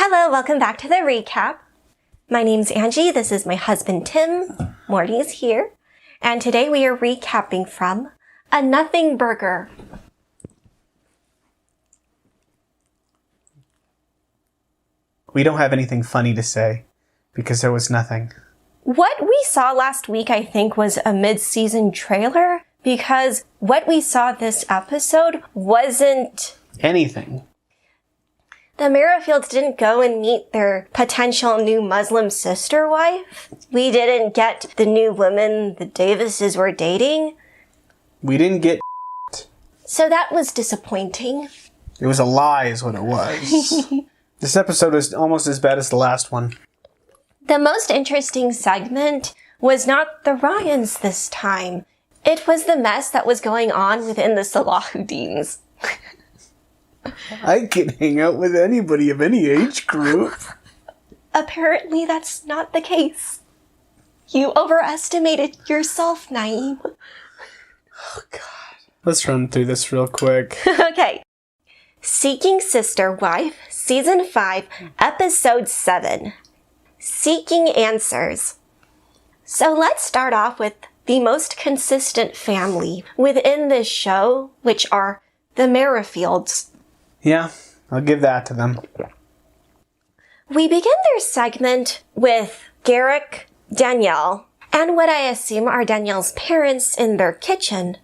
Hello, welcome back to the recap. My name's Angie, this is my husband Tim, Morty is here, and today we are recapping from A Nothing Burger. We don't have anything funny to say, because there was nothing. What we saw last week, I think, was a mid-season trailer, because what we saw this episode wasn't anything. The Merrifields didn't go and meet their potential new Muslim sister wife. We didn't get the new woman the Davises were dating. We didn't get So that was disappointing. It was a lie is what it was. This episode was almost as bad as the last one. The most interesting segment was not the Ryans this time. It was the mess that was going on within the Salahuddins. I can hang out with anybody of any age group. Apparently that's not the case. You overestimated yourself, Naeem. Oh, God. Let's run through this real quick. Okay. Seeking Sister Wife, Season 5, Episode 7. Seeking Answers. So let's start off with the most consistent family within this show, which are the Merrifields. Yeah, I'll give that to them. We begin their segment with Garrick, Danielle, and what I assume are Danielle's parents in their kitchen.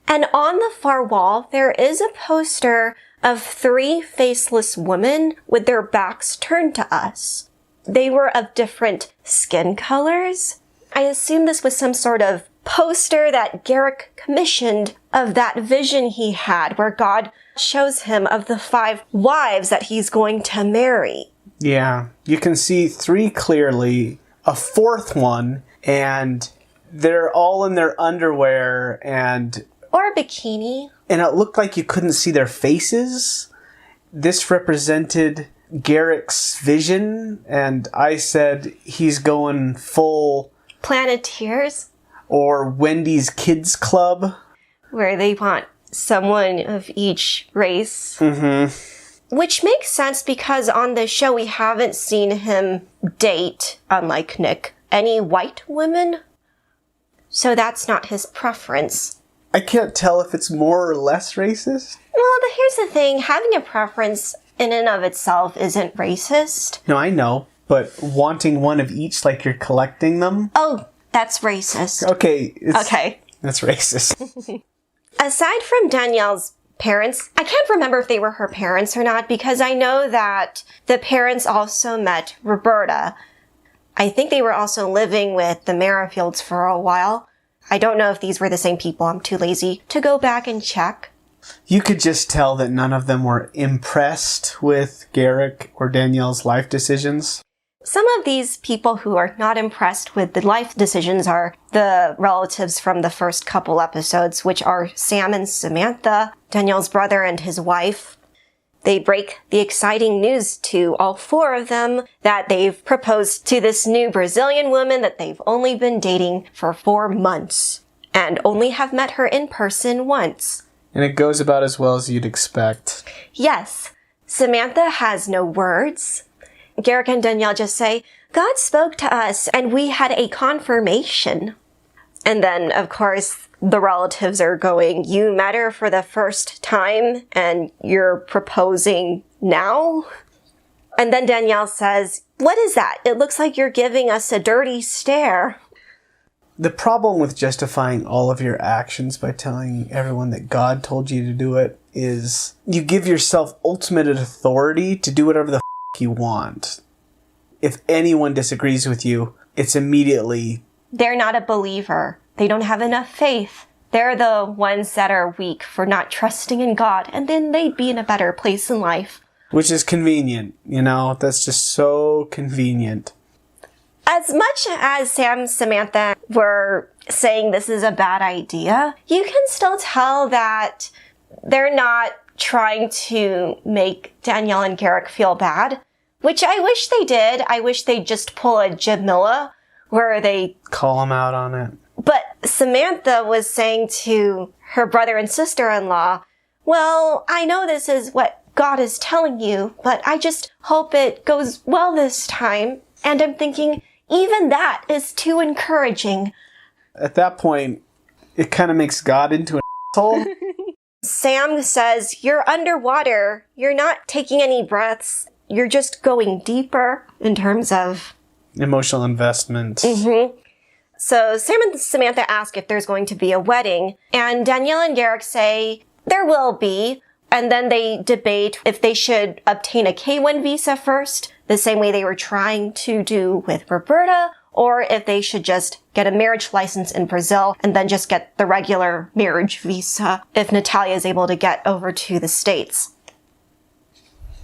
And on the far wall, there is a poster of 3 faceless women with their backs turned to us. They were of different skin colors. I assume this was some sort of poster that Garrick commissioned of that vision he had where God shows him of the 5 wives that he's going to marry. Yeah, you can see 3 clearly, a 4th one, and they're all in their underwear and... Or a bikini. And it looked like you couldn't see their faces. This represented Garrick's vision, and I said he's going full... Planeteers. Or Wendy's Kids Club. Where they want someone of each race. Mm-hmm. Which makes sense because on the show we haven't seen him date, unlike Nick, any white women. So that's not his preference. I can't tell if it's more or less racist. Well, but here's the thing. Having a preference in and of itself isn't racist. No, I know. But wanting one of each like you're collecting them? Oh, that's racist. Okay. Okay. That's racist. Aside from Danielle's parents, I can't remember if they were her parents or not because I know that the parents also met Roberta. I think they were also living with the Merrifields for a while. I don't know if these were the same people. I'm too lazy to go back and check. You could just tell that none of them were impressed with Garrick or Danielle's life decisions. Some of these people who are not impressed with the life decisions are the relatives from the first couple episodes, which are Sam and Samantha, Danielle's brother and his wife. They break the exciting news to all 4 of them that they've proposed to this new Brazilian woman that they've only been dating for 4 months and only have met her in person once. And it goes about as well as you'd expect. Yes. Samantha has no words. Garrick and Danielle just say, God spoke to us and we had a confirmation. And then, of course, the relatives are going, you met her for the first time and you're proposing now? And then Danielle says, what is that? It looks like you're giving us a dirty stare. The problem with justifying all of your actions by telling everyone that God told you to do it is you give yourself ultimate authority to do whatever the you want. If anyone disagrees with you, it's immediately... They're not a believer. They don't have enough faith. They're the ones that are weak for not trusting in God, and then they'd be in a better place in life. Which is convenient, you know? That's just so convenient. As much as Sam and Samantha were saying this is a bad idea, you can still tell that they're not trying to make Danielle and Garrick feel bad, which I wish they did. I wish they'd just pull a Jamila where they... Call them out on it. But Samantha was saying to her brother and sister-in-law, well, I know this is what God is telling you, but I just hope it goes well this time. And I'm thinking, even that is too encouraging. At that point, it kind of makes God into an asshole. Sam says, you're underwater. You're not taking any breaths. You're just going deeper in terms of emotional investment. So Sam and Samantha ask if there's going to be a wedding, and Danielle and Garrick say there will be, and then they debate if they should obtain a K-1 visa first, the same way they were trying to do with Roberta, or if they should just get a marriage license in Brazil and then just get the regular marriage visa if Natalia is able to get over to the States.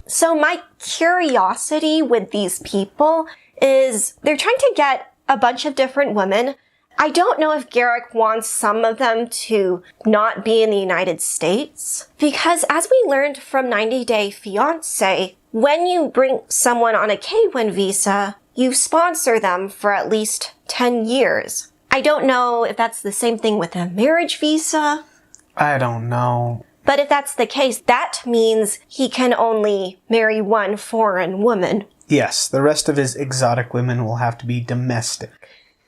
So my curiosity with these people is they're trying to get a bunch of different women. I don't know if Garrick wants some of them to not be in the United States, because as we learned from 90 Day Fiancé, when you bring someone on a K-1 visa, you sponsor them for at least 10 years. I don't know if that's the same thing with a marriage visa. I don't know. But if that's the case, that means he can only marry one foreign woman. Yes, the rest of his exotic women will have to be domestic.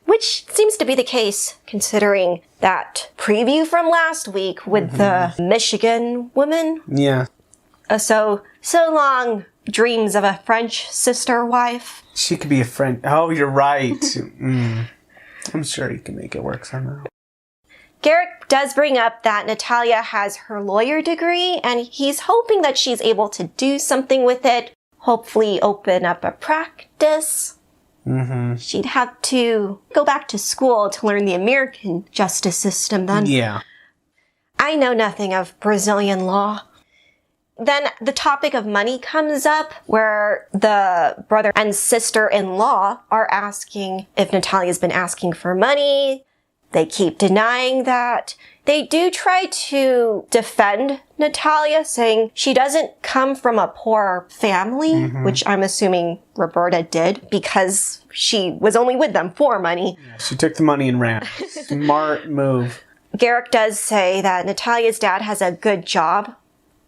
Which seems to be the case, considering that preview from last week with the Michigan woman. Yeah. So long, dreams of a French sister wife. She could be a friend. Oh, you're right. I'm sure he can make it work somehow. Garrick does bring up that Natalia has her lawyer degree, and he's hoping that she's able to do something with it, hopefully open up a practice. She'd have to go back to school to learn the American justice system then. Yeah. I know nothing of Brazilian law. Then the topic of money comes up, where the brother and sister-in-law are asking if Natalia's been asking for money. They keep denying that. They do try to defend Natalia, saying she doesn't come from a poor family, which I'm assuming Roberta did, because she was only with them for money. Yeah, she took the money and ran. Smart move. Garrick does say that Natalia's dad has a good job.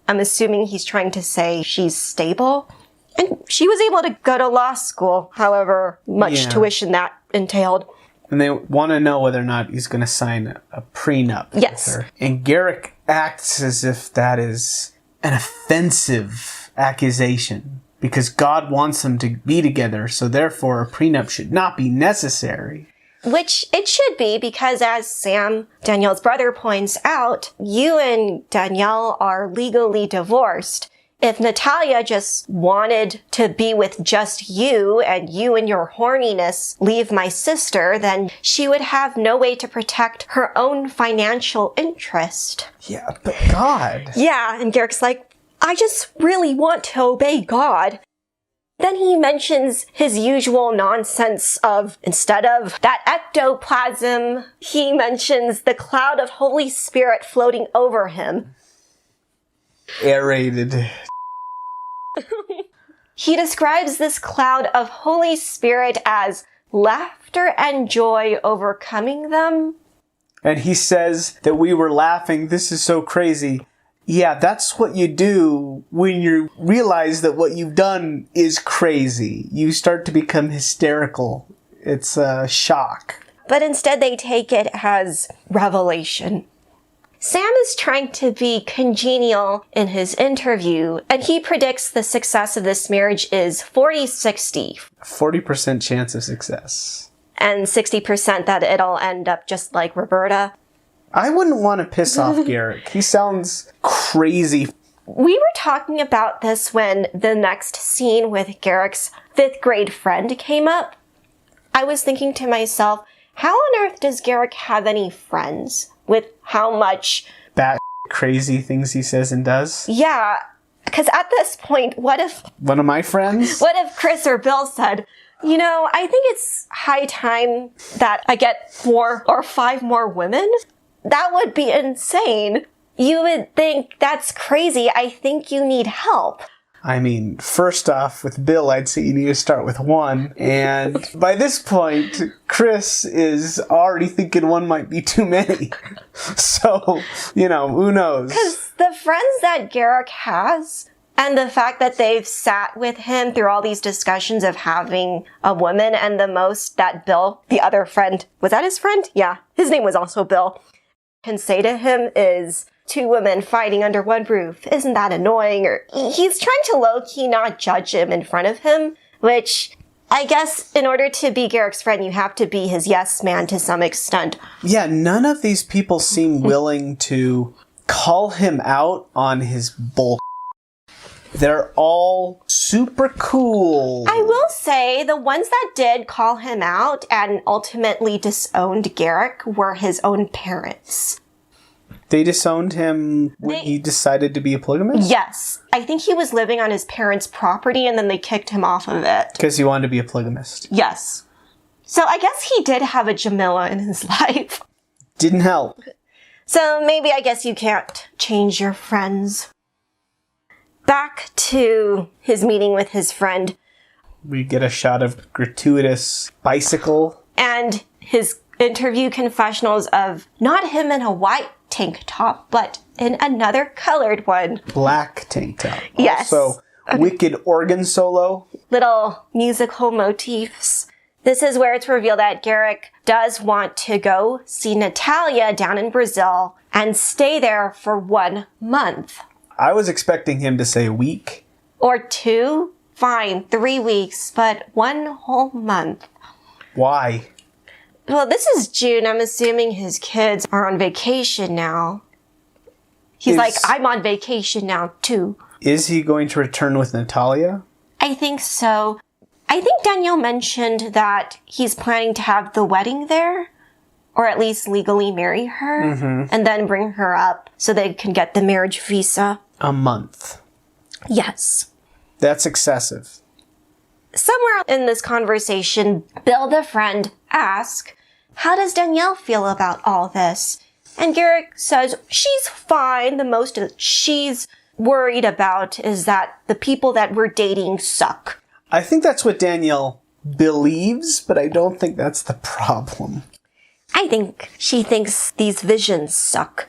I'm assuming he's trying to say she's stable. And she was able to go to law school, however much tuition that entailed. And they want to know whether or not he's going to sign a prenup with her. And Garrick acts as if that is an offensive accusation, because God wants them to be together, so therefore a prenup should not be necessary. Which it should be, because as Sam, Danielle's brother, points out, you and Danielle are legally divorced. If Natalia just wanted to be with just you and your horniness leave my sister, then she would have no way to protect her own financial interest. Yeah, but God. Yeah, and Garrick's like, I just really want to obey God. Then he mentions his usual nonsense of, instead of that ectoplasm, he mentions the cloud of Holy Spirit floating over him. Aerated. He describes this cloud of Holy Spirit as laughter and joy overcoming them. And he says that we were laughing. This is so crazy. Yeah, that's what you do when you realize that what you've done is crazy. You start to become hysterical. It's a shock. But instead they take it as revelation. Sam is trying to be congenial in his interview, and he predicts the success of this marriage is 40-60. 40% chance of success. And 60% that it'll end up just like Roberta. I wouldn't want to piss off Garrick. He sounds crazy. We were talking about this when the next scene with Garrick's 5th grade friend came up. I was thinking to myself, how on earth does Garrick have any friends with how much bat crazy things he says and does? Yeah, because at this point, what if one of my friends? What if Chris or Bill said, you know, I think it's high time that I get 4 or 5 more women? That would be insane. You would think that's crazy. I think you need help. I mean, first off, with Bill, I'd say you need to start with 1. And by this point, Chris is already thinking 1 might be too many. So, who knows? Because the friends that Garrick has, And the fact that they've sat with him through all these discussions of having a woman, and the most that Bill, the other friend, was that his friend? Yeah, his name was also Bill, can say to him is, 2 women fighting under one roof. Isn't that annoying? Or he's trying to low-key not judge him in front of him, which I guess in order to be Garrick's friend, you have to be his yes man to some extent. Yeah, none of these people seem willing to call him out on his bull. They're all super cool. I will say the ones that did call him out and ultimately disowned Garrick were his own parents. They disowned him when he decided to be a polygamist? Yes. I think he was living on his parents' property and then they kicked him off of it. Because he wanted to be a polygamist. Yes. So I guess he did have a Jamila in his life. Didn't help. So maybe I guess you can't change your friends. Back to his meeting with his friend. We get a shot of gratuitous bicycle. And his interview confessionals of not him in a white tank top, but in another colored one. Black tank top. Yes. Also, wicked organ solo. Little musical motifs. This is where it's revealed that Garrick does want to go see Natalia down in Brazil and stay there for 1 month. I was expecting him to say a week. Or 2. Fine, 3 weeks, but 1 whole month. Why? Well, this is June. I'm assuming his kids are on vacation now. He's like, I'm on vacation now, too. Is he going to return with Natalia? I think so. I think Danielle mentioned that he's planning to have the wedding there, or at least legally marry her, and then bring her up so they can get the marriage visa. A month. Yes. That's excessive. Somewhere in this conversation, Bill, the friend, asks, how does Danielle feel about all this? And Garrick says she's fine. The most she's worried about is that the people that we're dating suck. I think that's what Danielle believes, but I don't think that's the problem. I think she thinks these visions suck.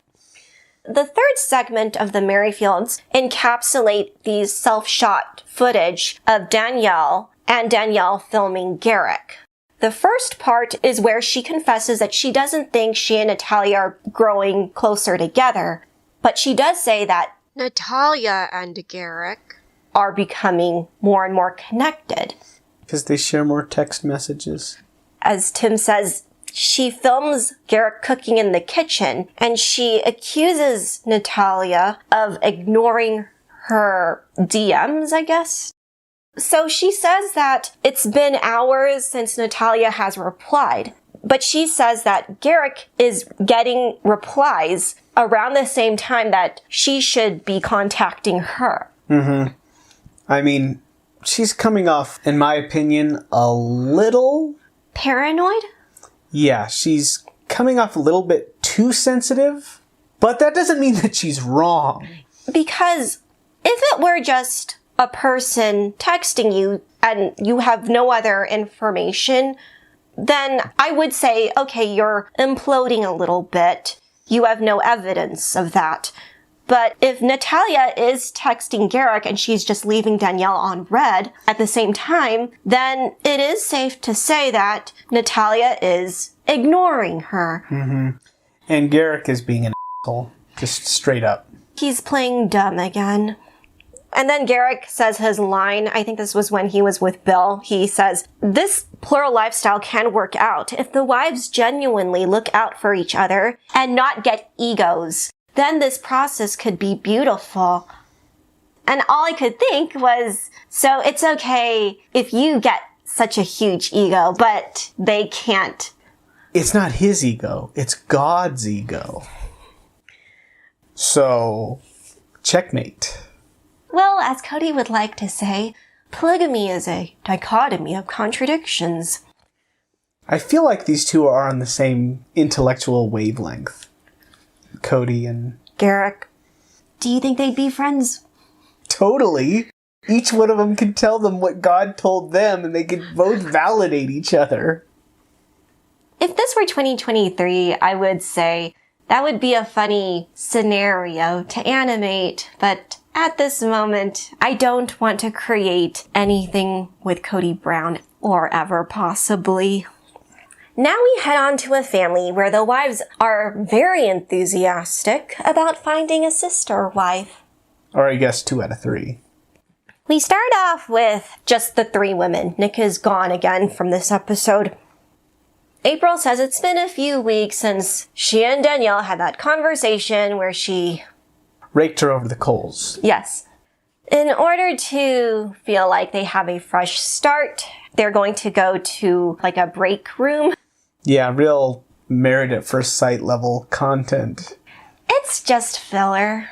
The third segment of the Merrifields encapsulate these self-shot footage of Danielle and Danielle filming Garrick. The first part is where she confesses that she doesn't think she and Natalia are growing closer together, but she does say that Natalia and Garrick are becoming more and more connected. Because they share more text messages. As Tim says, she films Garrick cooking in the kitchen, and she accuses Natalia of ignoring her DMs, I guess. So she says that it's been hours since Natalia has replied, but she says that Garrick is getting replies around the same time that she should be contacting her. I mean, she's coming off, in my opinion, a little... Paranoid? Yeah, she's coming off a little bit too sensitive, but that doesn't mean that she's wrong. Because if it were just a person texting you and you have no other information, then I would say, okay, you're imploding a little bit. You have no evidence of that. But if Natalia is texting Garrick and she's just leaving Danielle on red at the same time, then it is safe to say that Natalia is ignoring her. And Garrick is being an asshole. Just straight up. He's playing dumb again. And then Garrick says his line, I think this was when he was with Bill, he says, this plural lifestyle can work out if the wives genuinely look out for each other and not get egos. Then this process could be beautiful. And all I could think was, so it's okay if you get such a huge ego, but they can't. It's not his ego, it's God's ego. So, checkmate. Well, as Cody would like to say, polygamy is a dichotomy of contradictions. I feel like these two are on the same intellectual wavelength. Cody and... Garrick. Do you think they'd be friends? Totally. Each one of them could tell them what God told them and they could both validate each other. If this were 2023, I would say that would be a funny scenario to animate, but At this moment, I don't want to create anything with Cody Brown or ever possibly. Now we head on to a family where the wives are very enthusiastic about finding a sister wife. Or I guess 2 out of 3. We start off with just the 3 women. Nick is gone again from this episode. April says it's been a few weeks since she and Danielle had that conversation where she raked her over the coals. Yes. In order to feel like they have a fresh start, they're going to go to like a break room. Yeah, real Married at First Sight level content. It's just filler.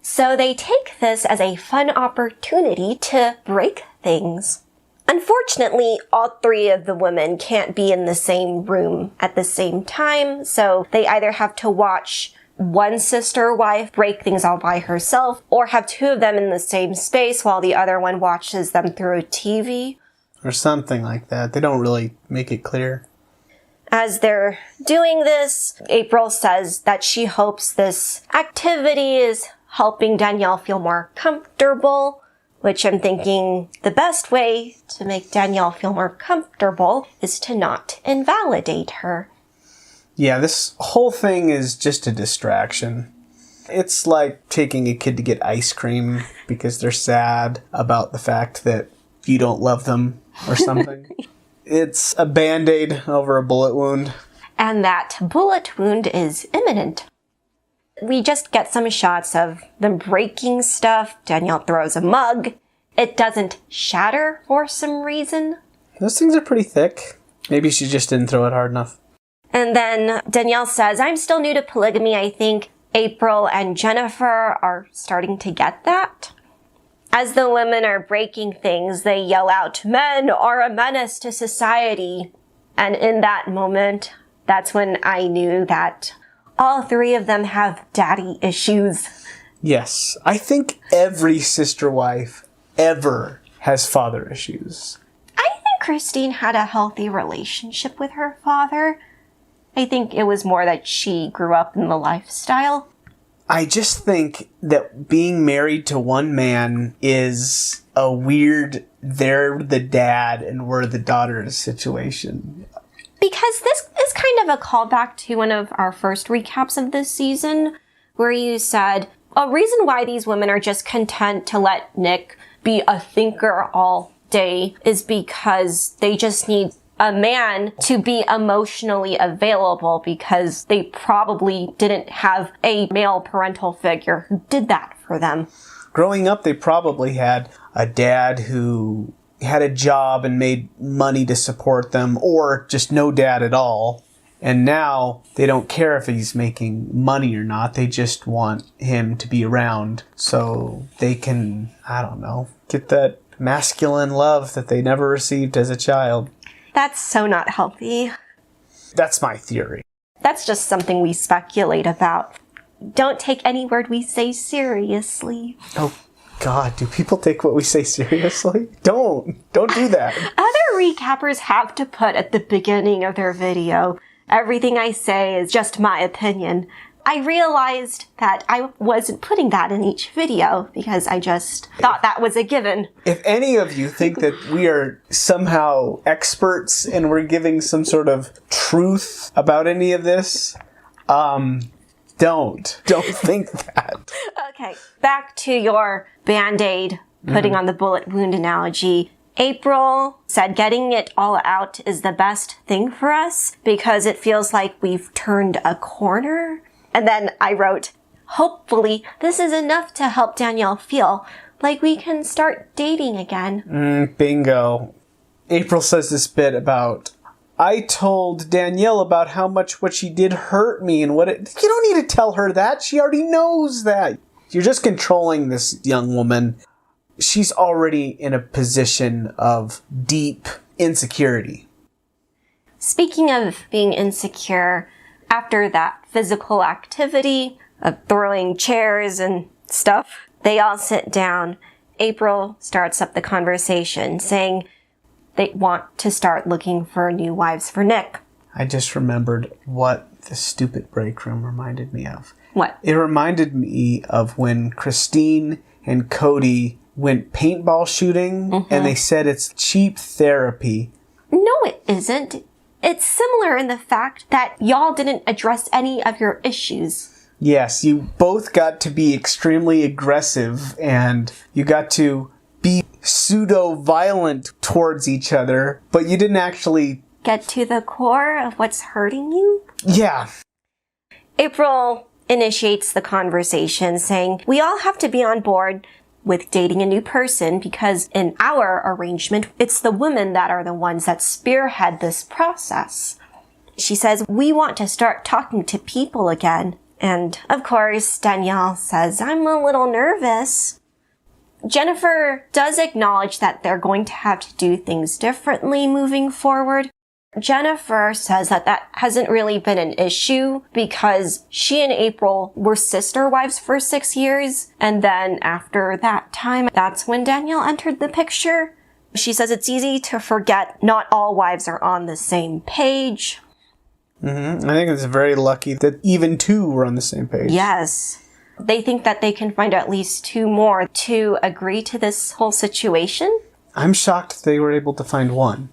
So they take this as a fun opportunity to break things. Unfortunately, all 3 of the women can't be in the same room at the same time, so they either have to watch one sister wife break things all by herself, or have 2 of them in the same space while the other one watches them through a TV. Or something like that. They don't really make it clear. As they're doing this, April says that she hopes this activity is helping Danielle feel more comfortable, which I'm thinking the best way to make Danielle feel more comfortable is to not invalidate her. Yeah, this whole thing is just a distraction. It's like taking a kid to get ice cream because they're sad about the fact that you don't love them or something. It's a Band-Aid over a bullet wound. And that bullet wound is imminent. We just get some shots of them breaking stuff. Danielle throws a mug. It doesn't shatter for some reason. Those things are pretty thick. Maybe she just didn't throw it hard enough. And then Danielle says, I'm still new to polygamy. I think April and Jennifer are starting to get that. As the women are breaking things, they yell out, "Men are a menace to society." And in that moment, that's when I knew that all 3 of them have daddy issues. Yes, I think every sister wife ever has father issues. I think Christine had a healthy relationship with her father. I think it was more that she grew up in the lifestyle. I just think that being married to one man is a weird, they're the dad and we're the daughter situation. Because this is kind of a callback to one of our first recaps of this season, where you said, a reason why these women are just content to let Nick be a thinker all day is because they just need a man to be emotionally available because they probably didn't have a male parental figure who did that for them. Growing up, they probably had a dad who had a job and made money to support them, or just no dad at all. And now they don't care if he's making money or not. They just want him to be around so they can, I don't know, get that masculine love that they never received as a child. That's so not healthy. That's my theory. That's just something we speculate about. Don't take any word we say seriously. Oh, God, do people take what we say seriously? Don't do that. Other recappers have to put at the beginning of their video, everything I say is just my opinion. I realized that I wasn't putting that in each video because I just thought that was a given. If any of you think that we are somehow experts and we're giving some sort of truth about any of this, don't think that. Okay, back to your Band-Aid putting on the bullet wound analogy. April said getting it all out is the best thing for us because it feels like we've turned a corner. And then I wrote, hopefully this is enough to help Danielle feel like we can start dating again. Bingo. April says this bit about, I told Danielle about how much what she did hurt me and you don't need to tell her that. She already knows that. You're just controlling this young woman. She's already in a position of deep insecurity. Speaking of being insecure, after that physical activity of throwing chairs and stuff, they all sit down. April starts up the conversation saying they want to start looking for new wives for Nick. I just remembered what the stupid break room reminded me of. What? It reminded me of when Christine and Cody went paintball shooting, and they said it's cheap therapy. No, it isn't. It's similar in the fact that y'all didn't address any of your issues. Yes, you both got to be extremely aggressive, and you got to be pseudo-violent towards each other, but you didn't actually get to the core of what's hurting you? Yeah. April initiates the conversation saying, we all have to be on board with dating a new person because in our arrangement, it's the women that are the ones that spearhead this process. She says, we want to start talking to people again. And of course, Danielle says, I'm a little nervous. Jennifer does acknowledge that they're going to have to do things differently moving forward. Jennifer says that that hasn't really been an issue because she and April were sister wives for 6 years. And then after that time, that's when Danielle entered the picture. She says it's easy to forget not all wives are on the same page. I think it's very lucky that even two were on the same page. Yes. They think that they can find at least 2 more to agree to this whole situation. I'm shocked they were able to find one.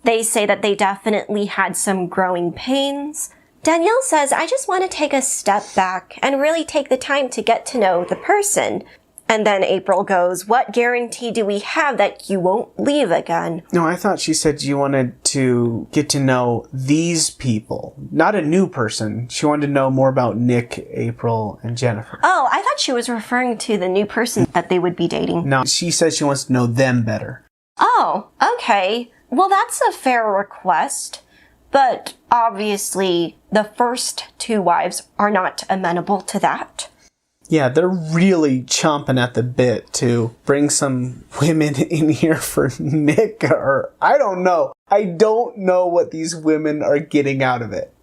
They say that they definitely had some growing pains. Danielle says, I just want to take a step back and really take the time to get to know the person. And then April goes, what guarantee do we have that you won't leave again? No, I thought she said you wanted to get to know these people, not a new person. She wanted to know more about Nick, April, and Jennifer. Oh, I thought she was referring to the new person that they would be dating. No, she says she wants to know them better. Oh, okay. Well, that's a fair request, but obviously the first 2 wives are not amenable to that. Yeah, they're really chomping at the bit to bring some women in here for Nick, or I don't know. I don't know what these women are getting out of it.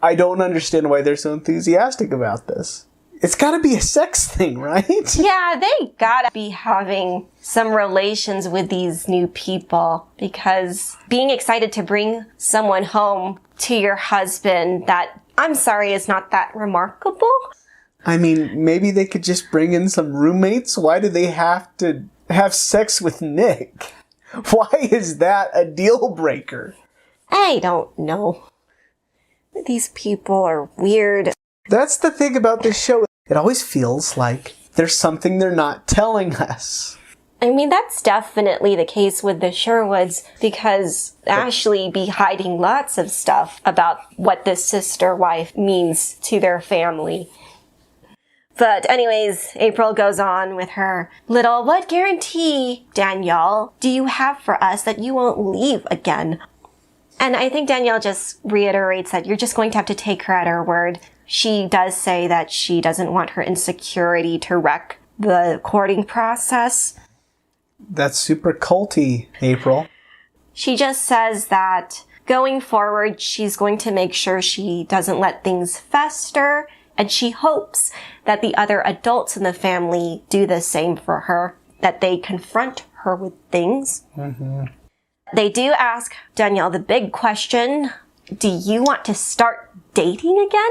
I don't understand why they're so enthusiastic about this. It's gotta be a sex thing, right? Yeah, they gotta be having some relations with these new people because being excited to bring someone home to your husband that, I'm sorry, is not that remarkable. I mean, maybe they could just bring in some roommates. Why do they have to have sex with Nick? Why is that a deal breaker? I don't know. These people are weird. That's the thing about this show. It always feels like there's something they're not telling us. I mean, that's definitely the case with the Sherwoods because Ashley be hiding lots of stuff about what this sister wife means to their family. But anyways, April goes on with her little, what guarantee, Danielle, do you have for us that you won't leave again? And I think Danielle just reiterates that you're just going to have to take her at her word. She does say that she doesn't want her insecurity to wreck the courting process. That's super culty, April. She just says that going forward, she's going to make sure she doesn't let things fester. And she hopes that the other adults in the family do the same for her, that they confront her with things. They do ask Danielle the big question, do you want to start dating again?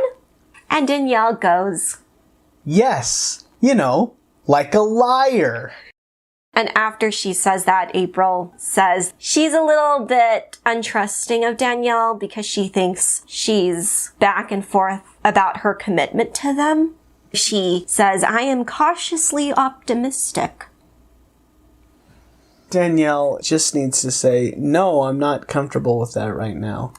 And Danielle goes, yes, you know, like a liar. And after she says that, April says she's a little bit untrusting of Danielle because she thinks she's back and forth about her commitment to them. She says, I am cautiously optimistic. Danielle just needs to say, no, I'm not comfortable with that right now.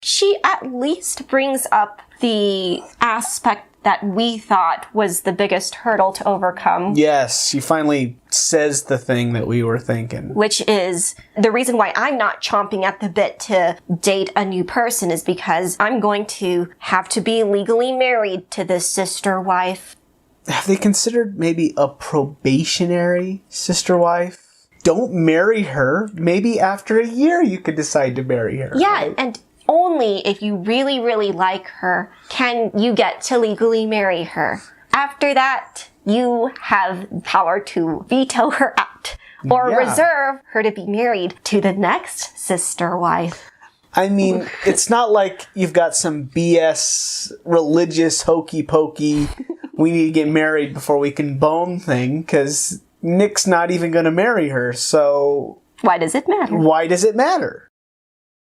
She at least brings up the aspect that we thought was the biggest hurdle to overcome. Yes, she finally says the thing that we were thinking. Which is the reason why I'm not chomping at the bit to date a new person is because I'm going to have to be legally married to this sister wife. Have they considered maybe a probationary sister wife? Don't marry her. Maybe after a year you could decide to marry her. Yeah, right? and only if you really, really like her can you get to legally marry her. After that, you have power to veto her out or reserve her to be married to the next sister wife. I mean, it's not like you've got some BS religious hokey pokey we need to get married before we can bone thing, because Nick's not even going to marry her, so... Why does it matter? Why does it matter?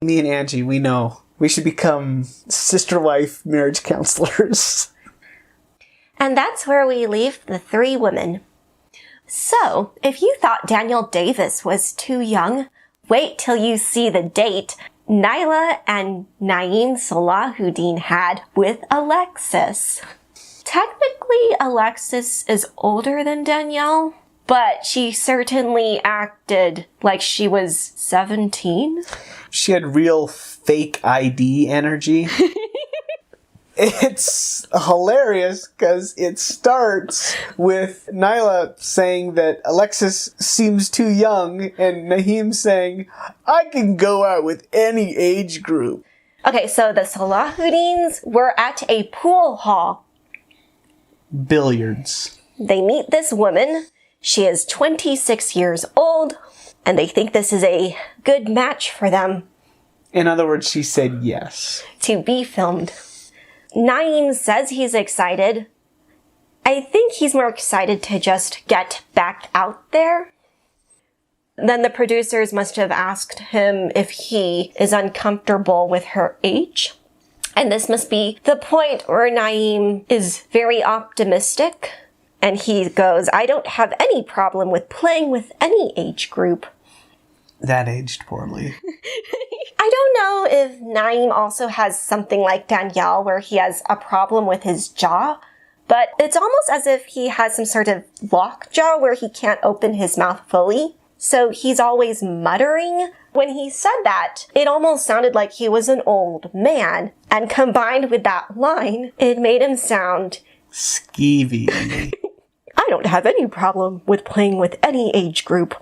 Me and Angie, we know. We should become sister-wife marriage counselors. And that's where we leave the three women. So, if you thought Danielle Davis was too young, wait till you see the date Nyla and Naeem Salahuddin had with Alexus. Technically, Alexus is older than Danielle, but she certainly acted like she was 17. She had real fake ID energy. It's hilarious because it starts with Nyla saying that Alexus seems too young and Naeem saying, I can go out with any age group. Okay, so the Salahuddins were at a pool hall. Billiards. They meet this woman. She is 26 years old, and they think this is a good match for them. In other words, she said yes. To be filmed. Naeem says he's excited. I think he's more excited to just get back out there. Then the producers must have asked him if he is uncomfortable with her age. And this must be the point where Naeem is very optimistic. And he goes, I don't have any problem with playing with any age group. That aged poorly. I don't know if Naeem also has something like Danielle where he has a problem with his jaw, but it's almost as if he has some sort of lockjaw where he can't open his mouth fully. So he's always muttering. When he said that, it almost sounded like he was an old man. And combined with that line, it made him sound skeevy. I don't have any problem with playing with any age group.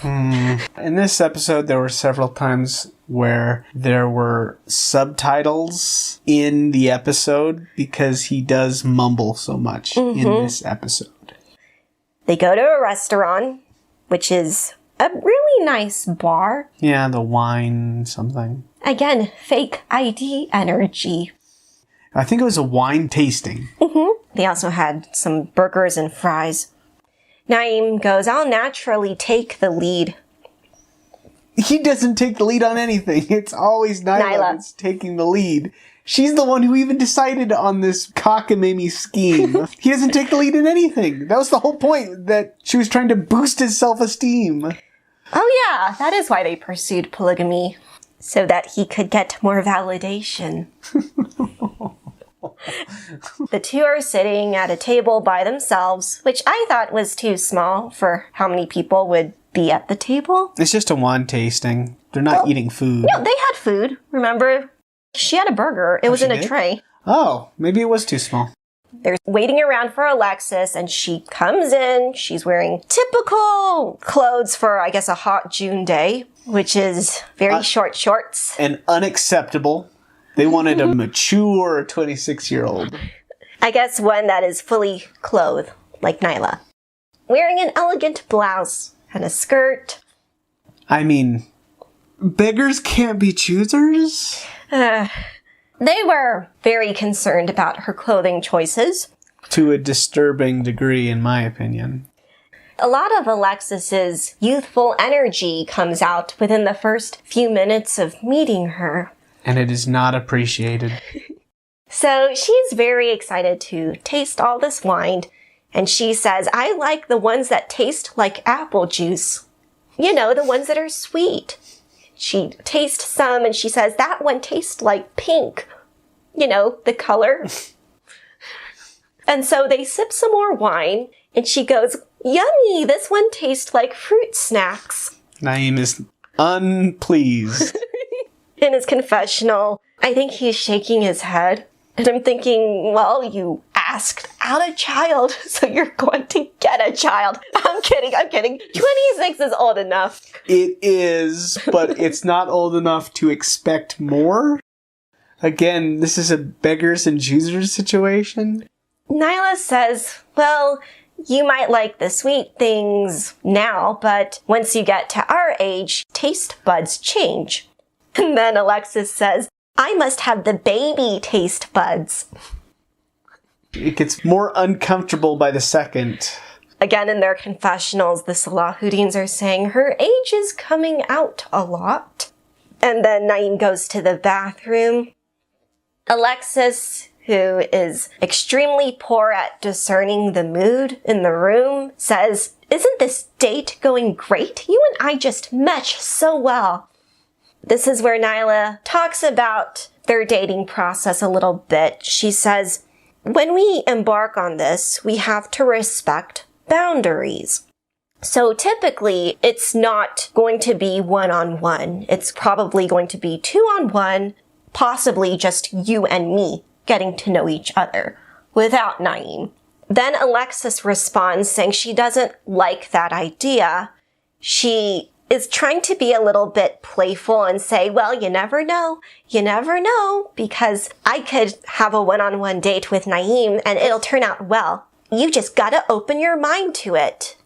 In this episode, there were several times where there were subtitles in the episode because he does mumble so much in this episode. They go to a restaurant, which is a really nice bar. Yeah, the wine something. Again, fake ID energy. I think it was a wine tasting. They also had some burgers and fries. Naeem goes, I'll naturally take the lead. He doesn't take the lead on anything. It's always Nyla that's taking the lead. She's the one who even decided on this cockamamie scheme. He doesn't take the lead in anything. That was the whole point, that she was trying to boost his self-esteem. Oh yeah, that is why they pursued polygamy. So that he could get more validation. The two are sitting at a table by themselves, which I thought was too small for how many people would be at the table. It's just a wine tasting. They're not eating food. No, they had food. Remember? She had a burger. It was in a tray. Oh, maybe it was too small. They're waiting around for Alexus, and she comes in. She's wearing typical clothes for, I guess, a hot June day, which is very short shorts. And unacceptable. They wanted a mature 26-year-old. I guess one that is fully clothed, like Nyla. Wearing an elegant blouse and a skirt. I mean, beggars can't be choosers? They were very concerned about her clothing choices. To a disturbing degree, in my opinion. A lot of Alexus's youthful energy comes out within the first few minutes of meeting her. And it is not appreciated. So she's very excited to taste all this wine. And she says, I like the ones that taste like apple juice. You know, the ones that are sweet. She tastes some and she says, that one tastes like pink. You know, the color. And so they sip some more wine. And she goes, yummy, this one tastes like fruit snacks. Naeem is unpleased. In his confessional, I think he's shaking his head. And I'm thinking, well, you asked out a child, so you're going to get a child. I'm kidding. 26 is old enough. It is, but it's not old enough to expect more. Again, this is a beggars and choosers situation. Nyla says, well, you might like the sweet things now, but once you get to our age, taste buds change. And then Alexus says, I must have the baby taste buds. It gets more uncomfortable by the second. Again, in their confessionals, the Salahuddins are saying her age is coming out a lot. And then Naim goes to the bathroom. Alexus, who is extremely poor at discerning the mood in the room, says, "Isn't this date going great? You and I just mesh so well." This is where Nyla talks about their dating process a little bit. She says, "When we embark on this, we have to respect boundaries. So typically, it's not going to be one-on-one. It's probably going to be two-on-one, possibly just you and me getting to know each other without Naim." Then Alexus responds saying she doesn't like that idea. She is trying to be a little bit playful and say, "Well, you never know, because I could have a one-on-one date with Naim and it'll turn out well. You just gotta open your mind to it."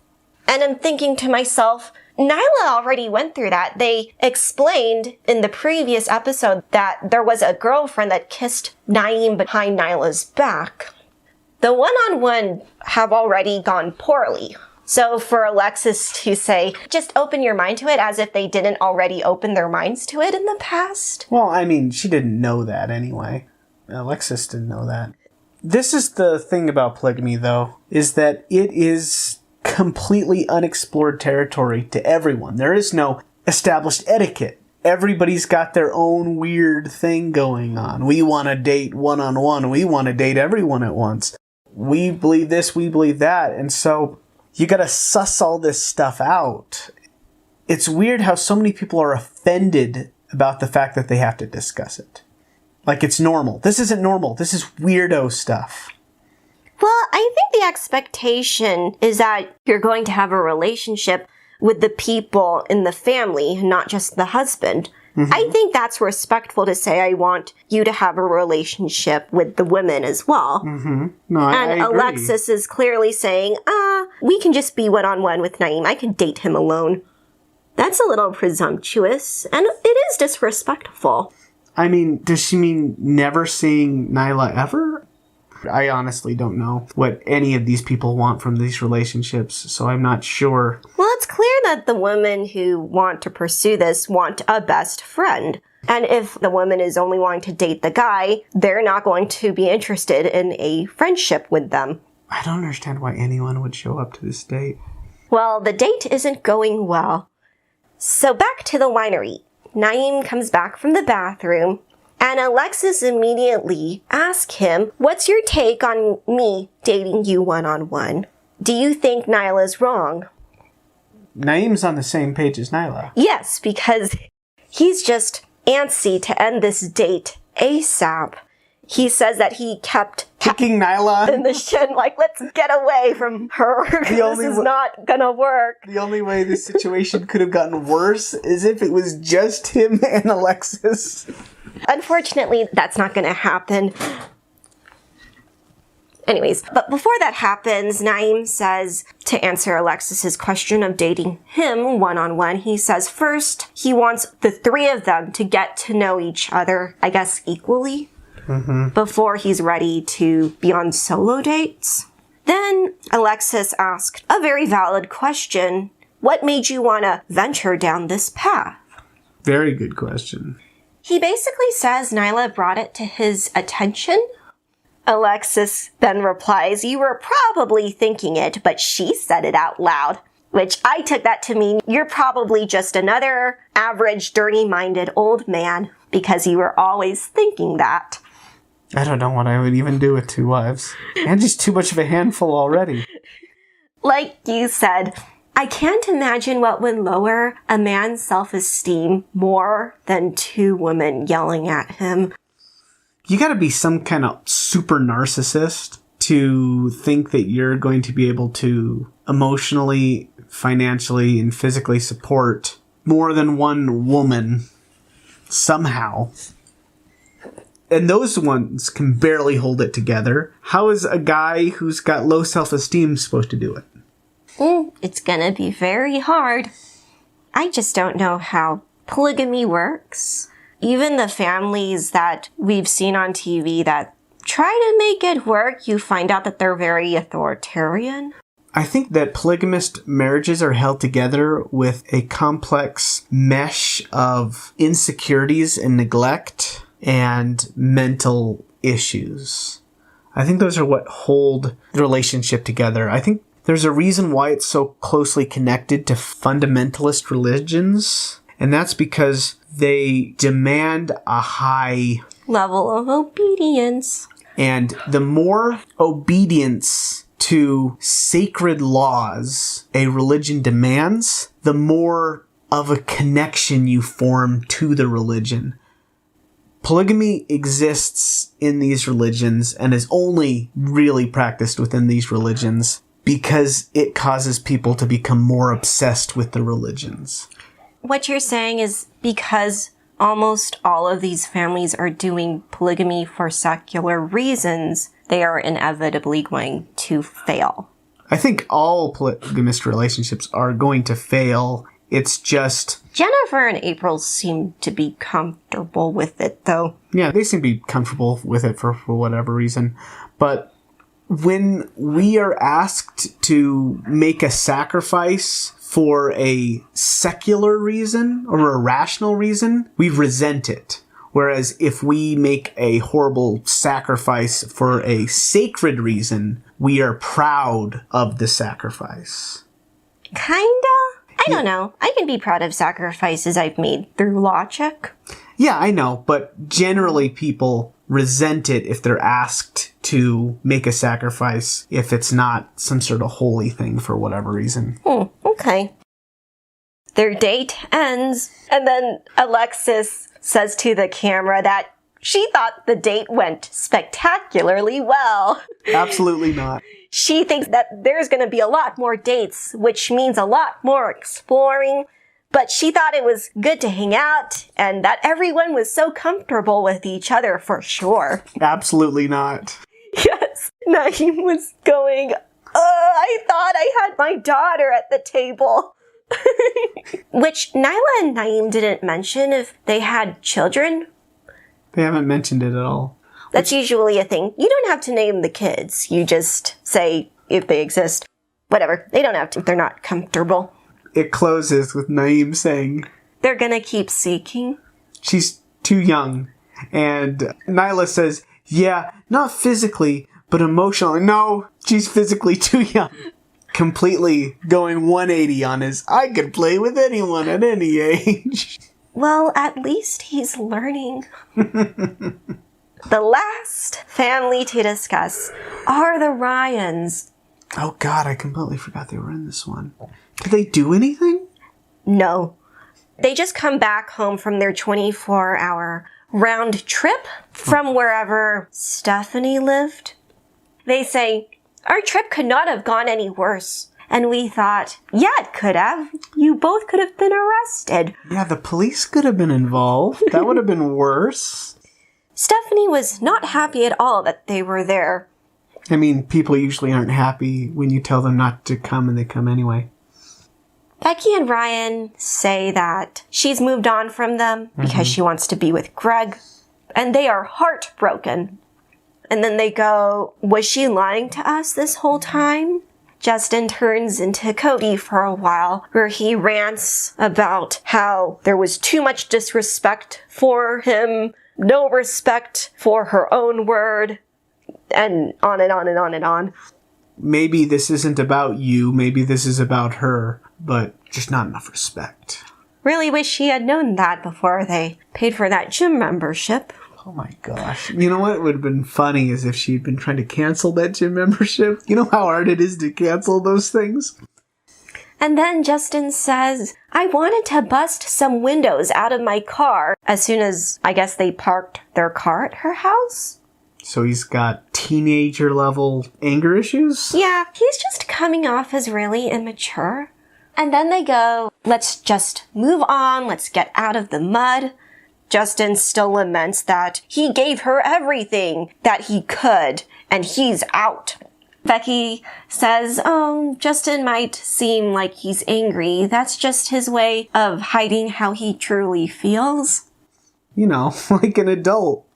And I'm thinking to myself, Nyla already went through that. They explained in the previous episode that there was a girlfriend that kissed Naim behind Nyla's back. The one-on-one have already gone poorly. So for Alexus to say, just open your mind to it, as if they didn't already open their minds to it in the past. Well, I mean, she didn't know that anyway. Alexus didn't know that. This is the thing about polygamy, though, is that it is completely unexplored territory to everyone. There is no established etiquette. Everybody's got their own weird thing going on. We want to date one-on-one. We want to date everyone at once. We believe this, we believe that. And so you got to suss all this stuff out. It's weird how so many people are offended about the fact that they have to discuss it. Like it's normal. This isn't normal. This is weirdo stuff. Well, I think the expectation is that you're going to have a relationship with the people in the family, not just the husband. Mm-hmm. I think that's respectful to say, I want you to have a relationship with the women as well. Mm-hmm. No, I agree. Alexus is clearly saying, we can just be one-on-one with Naim. I can date him alone. That's a little presumptuous, and it is disrespectful. I mean, does she mean never seeing Nyla ever? I honestly don't know what any of these people want from these relationships, so I'm not sure. Well, it's clear that the women who want to pursue this want a best friend. And if the woman is only wanting to date the guy, they're not going to be interested in a friendship with them. I don't understand why anyone would show up to this date. Well, the date isn't going well. So back to the winery. Naim comes back from the bathroom, and Alexus immediately asks him, "What's your take on me dating you one-on-one? Do you think Nyla's wrong?" Naim's on the same page as Nyla. Yes, because he's just antsy to end this date ASAP. He says that he kept kicking Nyla in the shin, like, let's get away from her. This is not gonna work. The only way this situation could have gotten worse is if it was just him and Alexus. Unfortunately, that's not gonna happen. Anyways, but before that happens, Naim says, to answer Alexis's question of dating him one-on-one, he says first he wants the three of them to get to know each other, I guess, equally, before he's ready to be on solo dates. Then Alexus asked a very valid question. What made you want to venture down this path? Very good question. He basically says Nyla brought it to his attention. Alexus then replies, "You were probably thinking it, but she said it out loud." Which I took that to mean you're probably just another average, dirty-minded old man because you were always thinking that. I don't know what I would even do with 2 wives. Angie's too much of a handful already. Like you said, I can't imagine what would lower a man's self-esteem more than 2 women yelling at him. You gotta be some kind of super narcissist to think that you're going to be able to emotionally, financially, and physically support more than 1 woman somehow. And those ones can barely hold it together. How is a guy who's got low self-esteem supposed to do it? It's gonna be very hard. I just don't know how polygamy works. Even the families that we've seen on TV that try to make it work, you find out that they're very authoritarian. I think that polygamist marriages are held together with a complex mesh of insecurities and neglect and mental issues. I think those are what hold the relationship together. I think there's a reason why it's so closely connected to fundamentalist religions, and that's because they demand a high level of obedience. And the more obedience to sacred laws a religion demands, the more of a connection you form to the religion. Polygamy exists in these religions and is only really practiced within these religions because it causes people to become more obsessed with the religions. What you're saying is because almost all of these families are doing polygamy for secular reasons, they are inevitably going to fail. I think all polygamist relationships are going to fail. It's just... Jennifer and April seem to be comfortable with it, though. Yeah, they seem to be comfortable with it for whatever reason. But when we are asked to make a sacrifice for a secular reason or a rational reason, we resent it. Whereas if we make a horrible sacrifice for a sacred reason, we are proud of the sacrifice. Kinda? I don't know. I can be proud of sacrifices I've made through logic. Yeah, I know, but generally people resent it if they're asked to make a sacrifice if it's not some sort of holy thing for whatever reason. Okay. Their date ends, and then Alexus says to the camera that she thought the date went spectacularly well. Absolutely not. She thinks that there's going to be a lot more dates, which means a lot more exploring. But she thought it was good to hang out and that everyone was so comfortable with each other for sure. Absolutely not. Yes, Naeem was going, I thought I had my daughter at the table. Which Nyla and Naeem didn't mention if they had children. They haven't mentioned it at all. That's usually a thing. You don't have to name the kids. You just say if they exist. Whatever. They don't have to if they're not comfortable. It closes with Naeem saying, they're gonna keep seeking. She's too young. And Nyla says, yeah, not physically, but emotionally. No, she's physically too young. Completely going 180 on his, I could play with anyone at any age. Well, at least he's learning. The last family to discuss are the Ryans. Oh God, I completely forgot they were in this one. Did they do anything? No. They just come back home from their 24-hour round trip from wherever Stephanie lived. They say, our trip could not have gone any worse. And we thought, yeah, it could have. You both could have been arrested. Yeah, the police could have been involved. That would have been worse. Stephanie was not happy at all that they were there. I mean, people usually aren't happy when you tell them not to come and they come anyway. Becky and Ryan say that she's moved on from them because she wants to be with Greg. And they are heartbroken. And then they go, was she lying to us this whole time? Justin turns into Cody for a while, where he rants about how there was too much disrespect for him, no respect for her own word, and on and on and on and on. Maybe this isn't about you, maybe this is about her, but just not enough respect. Really wish she had known that before they paid for that gym membership. Oh my gosh. You know what would have been funny is if she'd been trying to cancel that gym membership. You know how hard it is to cancel those things? And then Justin says, I wanted to bust some windows out of my car as soon as, I guess, they parked their car at her house. So he's got teenager level anger issues? Yeah, he's just coming off as really immature. And then they go, let's just move on, let's get out of the mud. Justin still laments that he gave her everything that he could, and he's out. Becky says, Justin might seem like he's angry. That's just his way of hiding how he truly feels. You know, like an adult.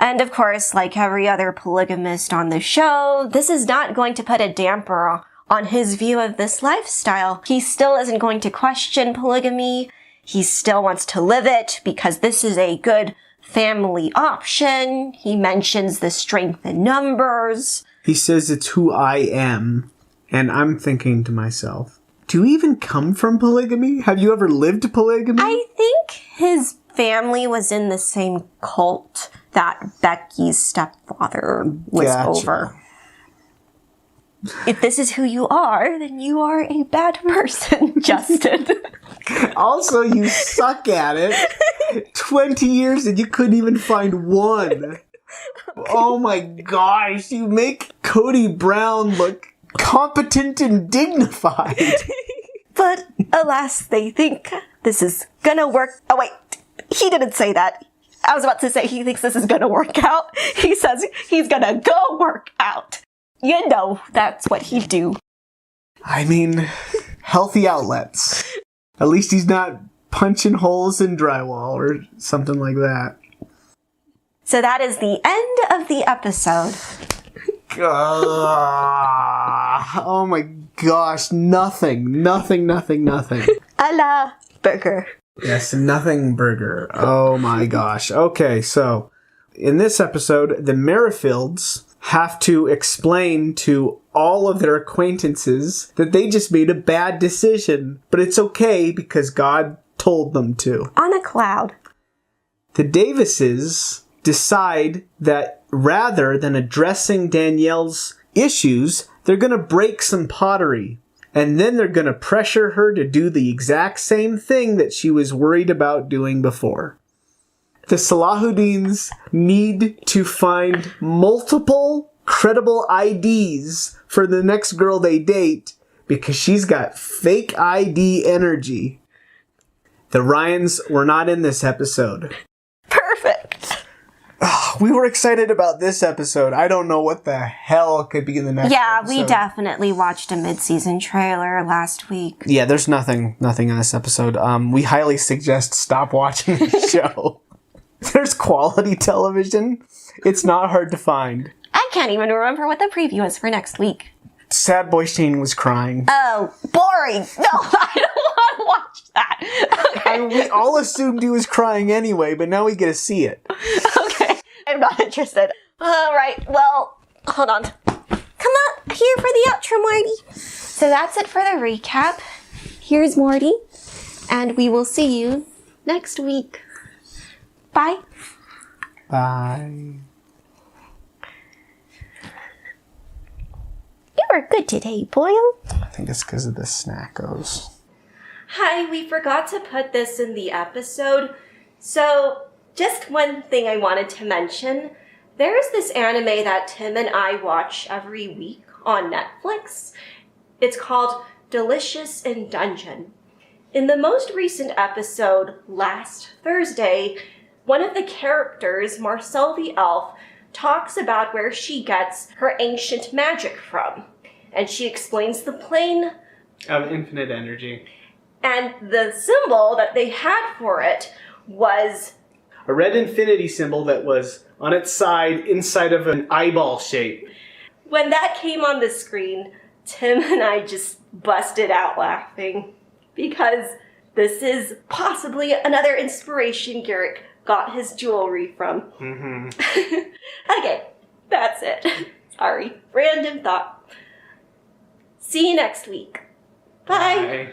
And of course, like every other polygamist on the show, this is not going to put a damper on his view of this lifestyle. He still isn't going to question polygamy. He still wants to live it because this is a good family option. He mentions the strength in numbers. He says it's who I am. And I'm thinking to myself, do you even come from polygamy? Have you ever lived polygamy? I think his family was in the same cult that Becky's stepfather was over. If this is who you are, then you are a bad person, Justin. Also, you suck at it. 20 years and you couldn't even find one. Oh my gosh, you make Cody Brown look competent and dignified. But alas, they think this is gonna work. Oh wait, he didn't say that. I was about to say he thinks this is gonna work out. He says he's gonna go work out. You know, that's what he'd do. I mean, healthy outlets. At least he's not punching holes in drywall or something like that. So that is the end of the episode. Oh my gosh, nothing. A la burger. Yes, nothing burger. Oh my gosh. Okay, so in this episode, the Merrifields have to explain to all of their acquaintances that they just made a bad decision. But it's okay because God told them to. On a cloud. The Davises decide that rather than addressing Danielle's issues, they're going to break some pottery. And then they're going to pressure her to do the exact same thing that she was worried about doing before. The Salahuddins need to find multiple credible IDs for the next girl they date because she's got fake ID energy. The Ryans were not in this episode. Perfect. We were excited about this episode. I don't know what the hell could be in the next episode. We definitely watched a mid-season trailer last week. Yeah, there's nothing in this episode. We highly suggest stop watching the show. There's quality television. It's not hard to find. I can't even remember what the preview is for next week. Sad Boy Shane was crying. Oh, boring. No, I don't want to watch that. Okay. And we all assumed he was crying anyway, but now we get to see it. Okay. I'm not interested. All right. Well, hold on. Come on here for the outro, Marty. So that's it for the recap. Here's Morty, and we will see you next week. Bye. Bye. You were good today, Boyle. I think it's because of the snackos. Hi, we forgot to put this in the episode. So, just one thing I wanted to mention. There's this anime that Tim and I watch every week on Netflix. It's called Delicious in Dungeon. In the most recent episode, last Thursday, one of the characters, Marcel the Elf, talks about where she gets her ancient magic from. And she explains the plane of infinite energy. And the symbol that they had for it was a red infinity symbol that was on its side inside of an eyeball shape. When that came on the screen, Tim and I just busted out laughing because this is possibly another inspiration Garrick got his jewelry from. Mm-hmm. Okay, that's it. Sorry, random thought. See you next week. Bye. Bye.